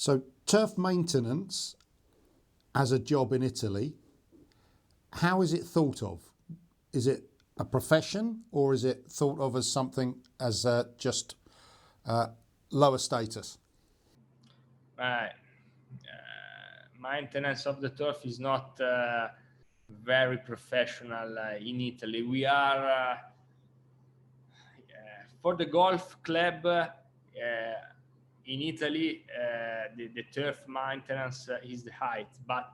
So turf maintenance as a job in Italy, how is it thought of? Is it a profession, or is it thought of as something as just lower status? Maintenance of the turf is not very professional in Italy. We are for the golf club in Italy, the turf maintenance is the height, but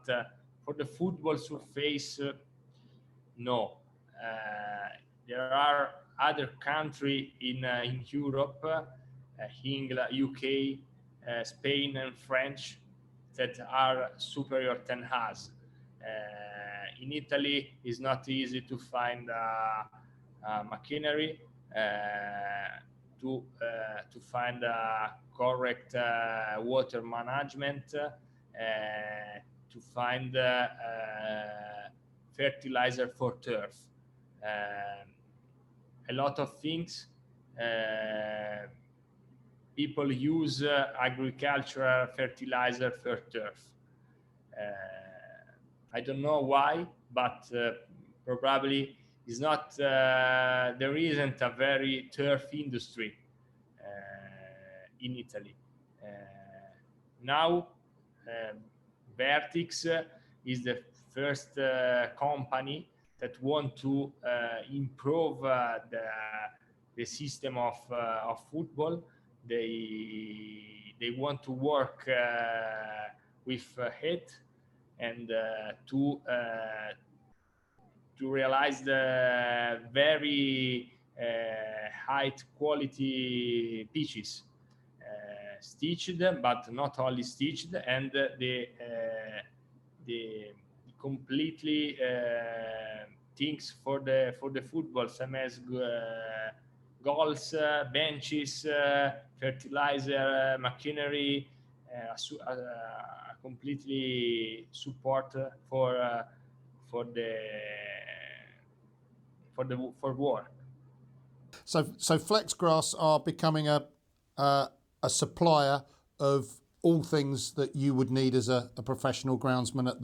for the football surface, no. There are other countries in Europe, England, UK, Spain, and French that are superior than us. In Italy, it's not easy to find machinery, to find correct water management, to find fertilizer for turf. A lot of things. People use agricultural fertilizer for turf. I don't know why, but probably is not. There isn't a very turf industry in Italy. Now, Vertix is the first company that want to improve the system of football. They want to work with it and to realize the very high quality pitches, stitched, but not only stitched, and the completely things for the football, same as goals, benches, fertilizer, machinery, completely support for work. So Flexgrass are becoming a supplier of all things that you would need as a professional groundsman at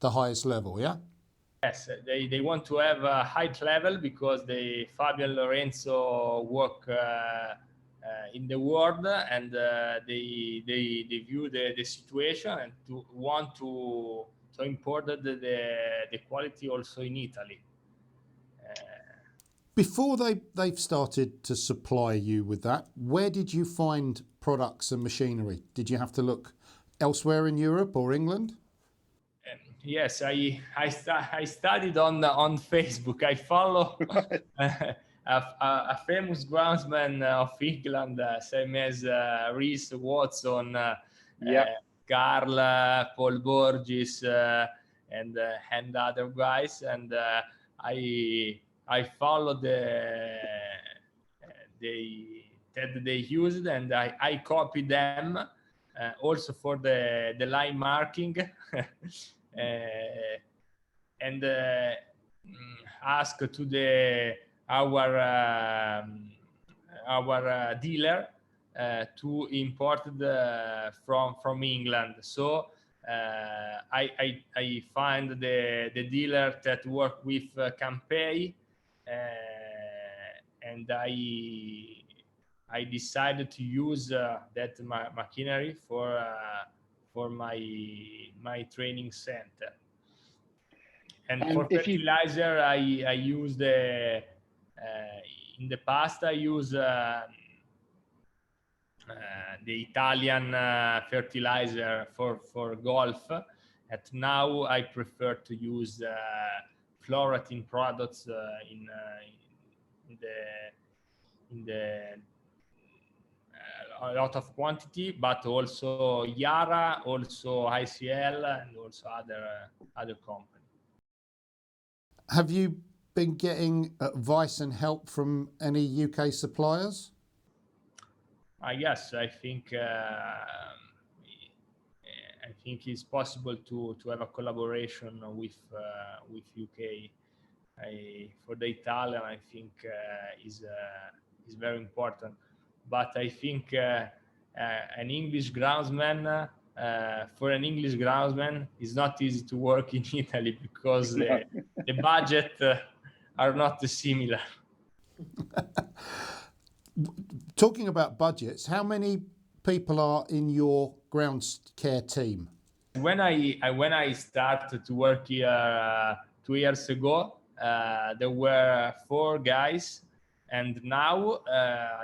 the highest level, yeah? Yes, they want to have a high level because Fabio and Lorenzo work in the world, and they view the situation and want to import the quality also in Italy. Before they've started to supply you with that, where did you find products and machinery? Did you have to look elsewhere in Europe or England? Yes, I studied on Facebook. I follow a famous groundsman of England, same as Reese Watson, Carl, Paul Borges, and other guys. And I followed that they used, and I copied them also for the line marking. And ask to our dealer to import from England. So I find the dealer that work with Campay, and I decided to use that machinery for my training center. And for fertilizer, I use in the past I use the Italian fertilizer for golf. And now I prefer to use Floratin products in the a lot of quantity, but also Yara, also ICL, and also other companies. Have you been getting advice and help from any UK suppliers? Yes, I think it's possible to have a collaboration with UK. For the Italian, I think is very important. But I think an English groundsman for an English groundsman, it's not easy to work in Italy because the budget are not similar. Talking about budgets, how many people are in your grounds care team? When I started to work here 2 years ago, there were 4 guys, and now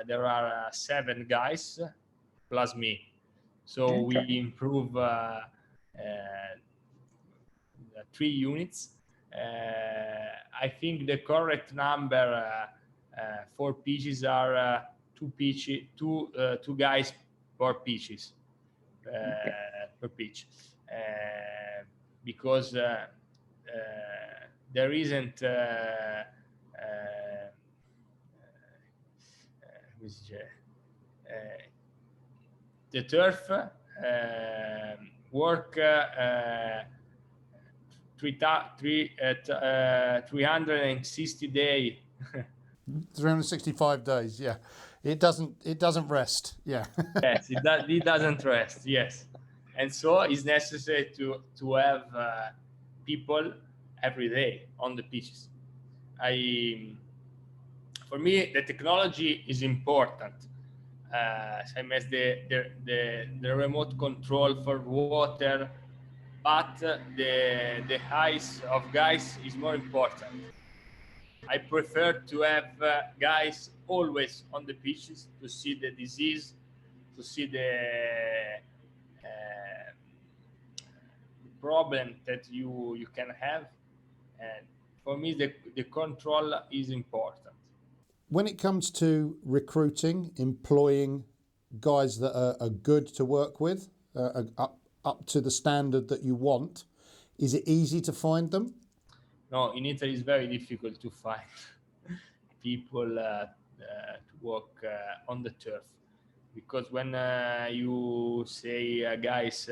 there are 7 guys plus me. So we improve 3 units. I think the correct number for pitches are 2 guys per pitches per pitch, because there isn't the turf work 360 days. 365 days, yeah. It doesn't rest, yeah. Yes, it doesn't rest, yes. And so it's necessary to have people every day on the pitches. For me, the technology is important. Same as the remote control for water, but the eyes of guys is more important. I prefer to have guys always on the pitches to see the disease, to see the problem that you can have. And for me, the control is important. When it comes to recruiting, employing guys that are good to work with, up to the standard that you want, is it easy to find them? No, in Italy it's very difficult to find people to work on the turf, because when you say guys,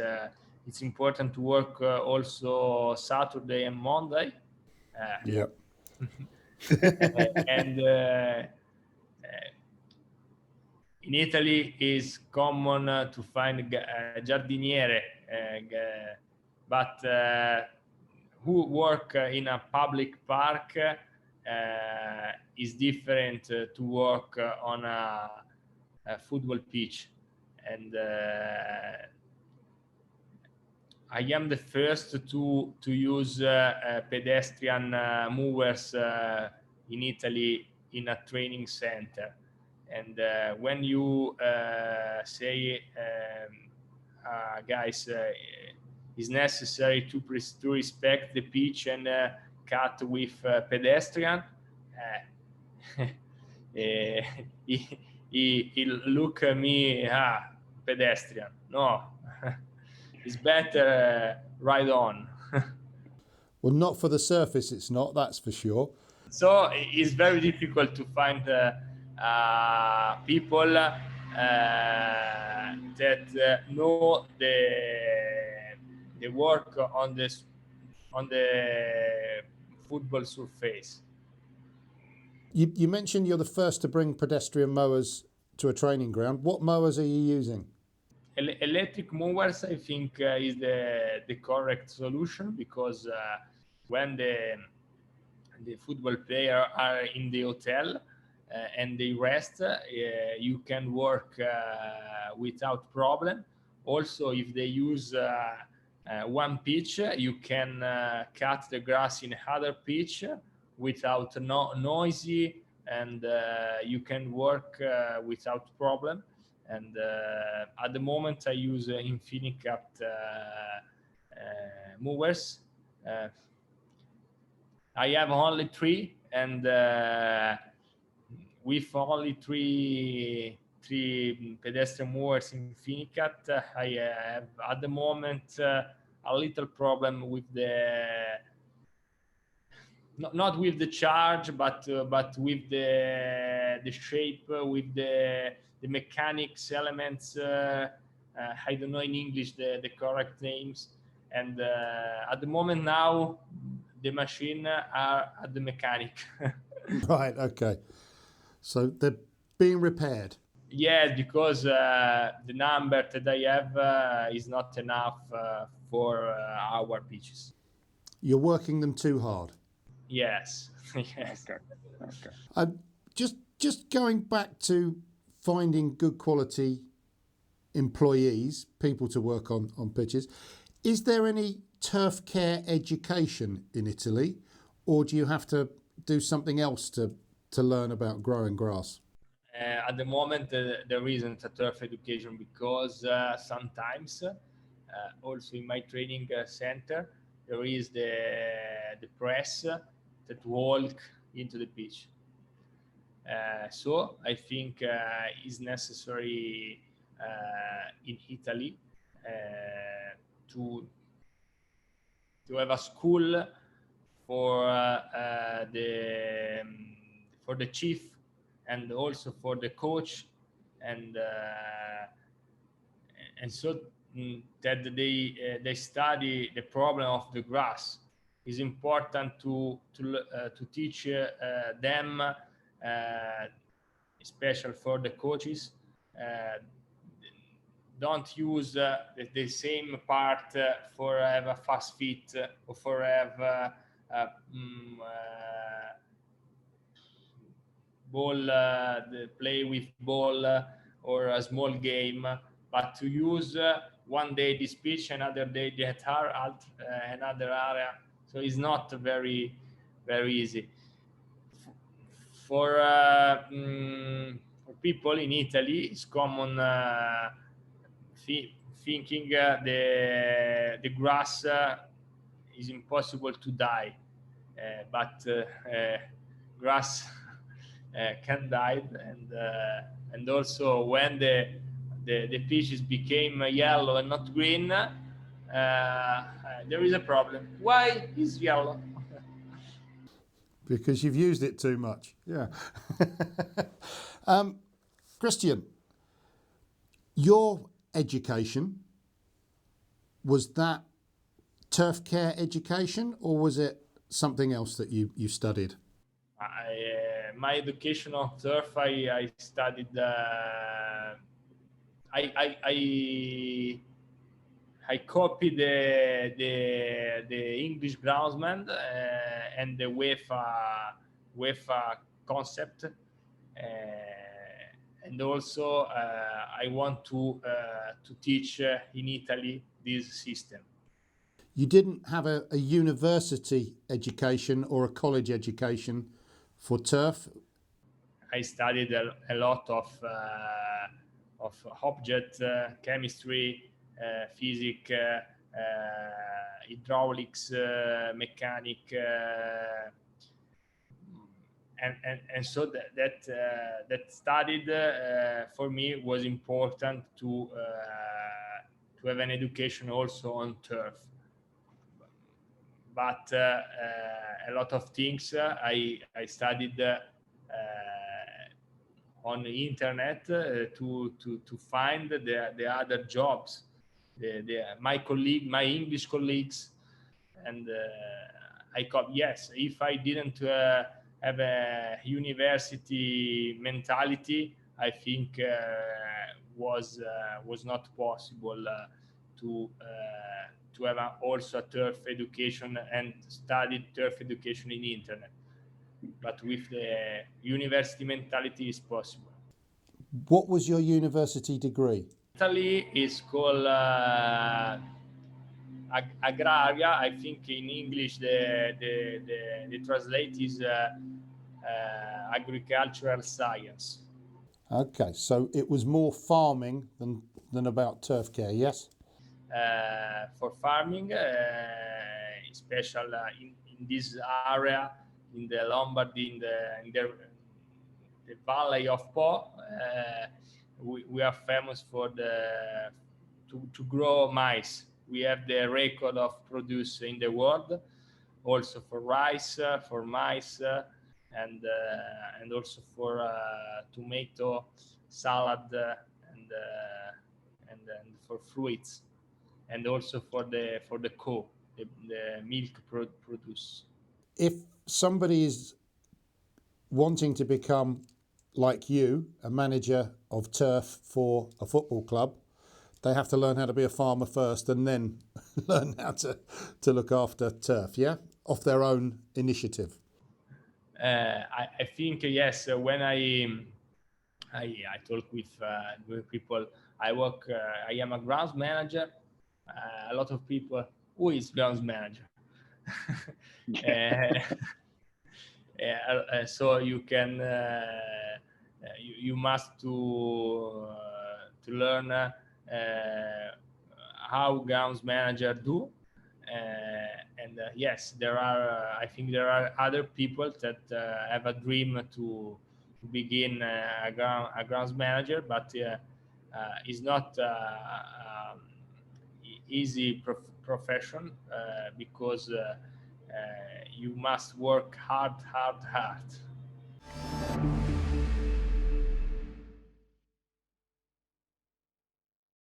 it's important to work also Saturday and Monday. Yeah. And in Italy is common to find giardiniere, but who work in a public park is different to work on a football pitch. And I am the first to use pedestrian Mowers in Italy in a training center. And when you say, guys, it's necessary to respect the pitch and cut with pedestrian, he look at me, pedestrian. No, it's better ride on. Well, not for the surface, it's not, that's for sure. So it's very difficult to find people that know the work on the football surface. You mentioned you're the first to bring pedestrian mowers to a training ground. What mowers are you using? Electric mowers, I think, is the correct solution, because when the football players are in the hotel and they rest, you can work without problem. Also, if they use one pitch, you can cut the grass in other pitch without noisy, and you can work without problem. And at the moment, I use Infinicat mowers. I have only 3, and with only three pedestrian mowers in Infinicat, I have at the moment a little problem with not with the charge, but with the shape, with the mechanics elements. I don't know in English the correct names. And at the moment now, the machine are at the mechanic. Right, okay. So they're being repaired. Yes, because the number that I have is not enough for our pitches. You're working them too hard. Yes, yes. Okay. Just going back to finding good quality employees, people to work on pitches, is there any turf care education in Italy, or do you have to do something else to learn about growing grass? At the moment, there isn't a turf education because sometimes, also in my training center, there is the press that walk into the pitch. So I think is necessary in Italy to have a school for for the chief and also for the coach, and so that they study the problem of the grass. Is important to teach them, especially for the coaches. Don't use the same part for have a fast feet or for have ball, play with ball or a small game, but to use one day this pitch, another day that another area. So it's not very easy for people in Italy. It's common thinking the grass is impossible to die, but grass can die, and also when the pitches became yellow and not green, there is a problem. Why is yellow? Because you've used it too much. Yeah. Christian, your education, was that turf care education, or was it something else that you studied? My education on turf, I studied. I copied the English groundsman and the UEFA concept, and also I want to teach in Italy this system. You didn't have a university education or a college education for turf? I studied a lot of object chemistry, physics, hydraulics, mechanic, and so that studied for me was important to have an education also on turf. But a lot of things I studied on the internet to find the other jobs, my English colleagues, and yes, if I didn't have a university mentality, I think was not possible to have also a turf education and study turf education in internet. But with the university mentality, is possible. What was your university degree? Italy is called agraria. I think in English the translate is agricultural science. Okay, so it was more farming than about turf care, yes? For farming, especially in this area, in the Lombardy, in the Valley of Po, we are famous for to grow maize. We have the record of produce in the world, also for rice, for maize, and also for tomato salad, and for fruits, and also for the cow, the milk produce. If somebody is wanting to become like you, a manager of turf for a football club, they have to learn how to be a farmer first and then learn how to look after turf, yeah? Off their own initiative. I think yes. When I talk with people, I am a grounds manager. A lot of people, who is grounds manager? uh, so you can you must to learn how grounds manager do, and yes, there are I think there are other people that have a dream to begin a grounds manager, but it's not easy profession, because you must work hard.